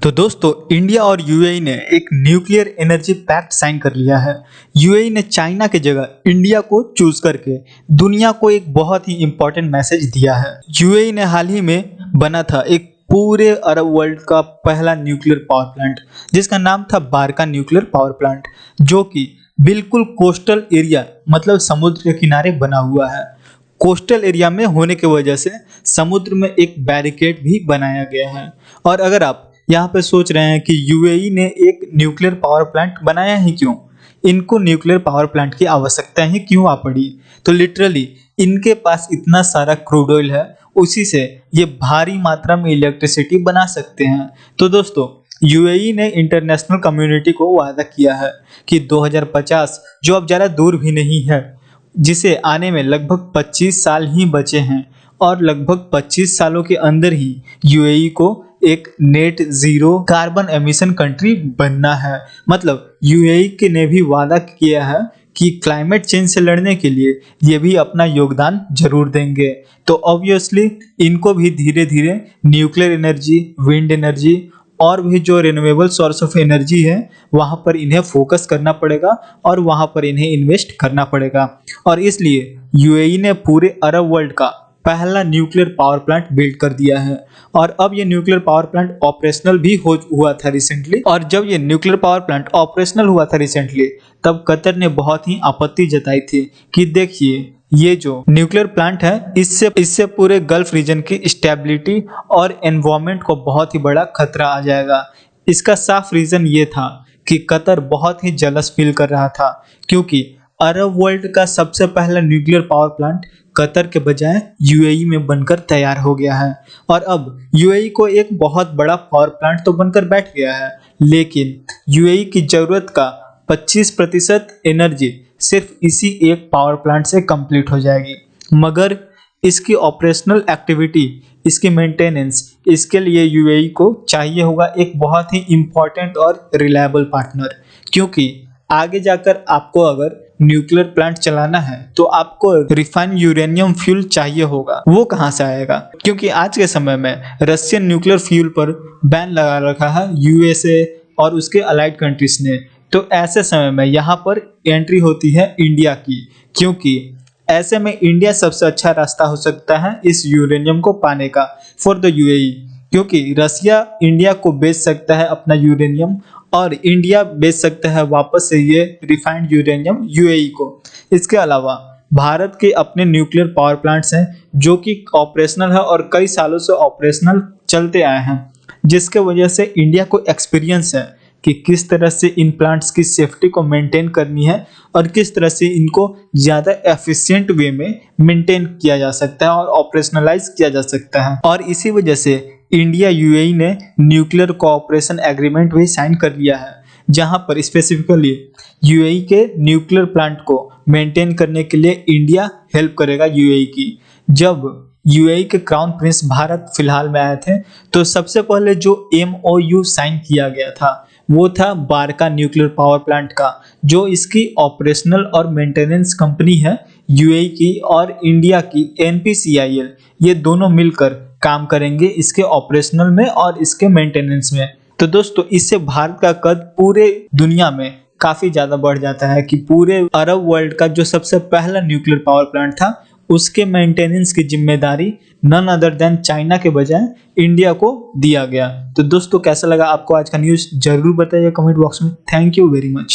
तो दोस्तों इंडिया और यूएई ने एक न्यूक्लियर एनर्जी पैक्ट साइन कर लिया है। यूएई ने चाइना की जगह इंडिया को चूज करके दुनिया को एक बहुत ही इंपॉर्टेंट मैसेज दिया है। यूएई ने हाल ही में बना था एक पूरे अरब वर्ल्ड का पहला न्यूक्लियर पावर प्लांट जिसका नाम था बारका न्यूक्लियर पावर प्लांट, जो कि बिल्कुल कोस्टल एरिया मतलब समुद्र के किनारे बना हुआ है। कोस्टल एरिया में होने की वजह से समुद्र में एक बैरिकेड भी बनाया गया है। और अगर आप यहाँ पे सोच रहे हैं कि यूएई ने एक न्यूक्लियर पावर प्लांट बनाया ही क्यों, इनको न्यूक्लियर पावर प्लांट की आवश्यकता ही क्यों आ पड़ी, तो लिटरली इनके पास इतना सारा क्रूड ऑयल है, उसी से ये भारी मात्रा में इलेक्ट्रिसिटी बना सकते हैं। तो दोस्तों यूएई ने इंटरनेशनल कम्युनिटी को वादा किया है कि 2050 जो अब ज़्यादा दूर भी नहीं है, जिसे आने में लगभग 25 साल ही बचे हैं, और लगभग 25 सालों के अंदर ही यूएई को एक net zero carbon emission country बनना है। मतलब यूएई के ने भी वादा किया है कि क्लाइमेट चेंज से लड़ने के लिए ये भी अपना योगदान जरूर देंगे। तो ऑब्वियसली इनको भी धीरे धीरे न्यूक्लियर एनर्जी, विंड एनर्जी और भी जो रिन्यूएबल सोर्स ऑफ एनर्जी है वहाँ पर इन्हें फोकस करना पड़ेगा और वहाँ पर इन्हें इन्वेस्ट करना पड़ेगा। और इसलिए यूएई ने पूरे अरब वर्ल्ड का पहला न्यूक्लियर पावर प्लांट बिल्ड कर दिया है। और अब ये न्यूक्लियर पावर प्लांट ऑपरेशनल भी हुआ था रिसेंटली। और जब ये न्यूक्लियर पावर प्लांट ऑपरेशनल हुआ था रिसेंटली, तब कतर ने बहुत ही आपत्ति जताई थी कि देखिए ये जो न्यूक्लियर प्लांट है इससे पूरे गल्फ रीजन की स्टेबिलिटी और एनवायरनमेंट को बहुत ही बड़ा खतरा आ जाएगा। इसका साफ रीजन ये था कि कतर बहुत ही जलस फील कर रहा था, क्योंकि अरब वर्ल्ड का सबसे पहला न्यूक्लियर पावर प्लांट कतर के बजाय यूएई में बनकर तैयार हो गया है। और अब यूएई को एक बहुत बड़ा पावर प्लांट तो बनकर बैठ गया है, लेकिन यूएई की जरूरत का 25% एनर्जी सिर्फ इसी एक पावर प्लांट से कंप्लीट हो जाएगी। मगर इसकी ऑपरेशनल एक्टिविटी, इसकी मेंटेनेंस, इसके लिए यूएई को चाहिए होगा एक बहुत ही इम्पोर्टेंट और रिलायबल पार्टनर। क्योंकि आगे जाकर आपको अगर न्यूक्लियर प्लांट चलाना है तो आपको रिफाइंड यूरेनियम फ्यूल चाहिए होगा। वो कहाँ से आएगा? क्योंकि आज के समय में रशियन न्यूक्लियर फ्यूल पर बैन लगा रखा है यूएसए और उसके अलाइड कंट्रीज ने। तो ऐसे समय में यहाँ पर एंट्री होती है इंडिया की, क्योंकि ऐसे में इंडिया सबसे अच्छा रास्ता हो सकता है इस यूरेनियम को पाने का फॉर द यूएई। क्योंकि रसिया इंडिया को बेच सकता है अपना यूरेनियम और इंडिया बेच सकता है वापस से ये रिफाइंड यूरेनियम यूएई को। इसके अलावा भारत के अपने न्यूक्लियर पावर प्लांट्स हैं जो कि ऑपरेशनल है और कई सालों से ऑपरेशनल चलते आए हैं, जिसके वजह से इंडिया को एक्सपीरियंस है कि किस तरह से इन प्लांट्स की सेफ्टी को मेंटेन करनी है और किस तरह से इनको ज़्यादा एफिशिएंट वे में मेंटेन किया जा सकता है और ऑपरेशनलाइज किया जा सकता है। और इसी वजह से इंडिया यूएई ने न्यूक्लियर कोऑपरेशन एग्रीमेंट भी साइन कर लिया है, जहां पर स्पेसिफिकली यूएई के न्यूक्लियर प्लांट को मेंटेन करने के लिए इंडिया हेल्प करेगा यूएई की। जब यूएई के क्राउन प्रिंस भारत फिलहाल में आए थे तो सबसे पहले जो एमओयू साइन किया गया था वो था बारका न्यूक्लियर पावर प्लांट का, जो इसकी ऑपरेशनल और मेंटेनेंस कंपनी है यूएई की और इंडिया की एनपीसीआईएल। ये दोनों मिलकर काम करेंगे इसके ऑपरेशनल में और इसके मेंटेनेंस में। तो दोस्तों इससे भारत का कद पूरे दुनिया में काफी ज्यादा बढ़ जाता है कि पूरे अरब वर्ल्ड का जो सबसे पहला न्यूक्लियर पावर प्लांट था उसके मेंटेनेंस की जिम्मेदारी नन अदर देन चाइना के बजाय इंडिया को दिया गया। तो दोस्तों कैसा लगा आपको आज का न्यूज़, जरूर बताइए कमेंट बॉक्स में। Thank you very much.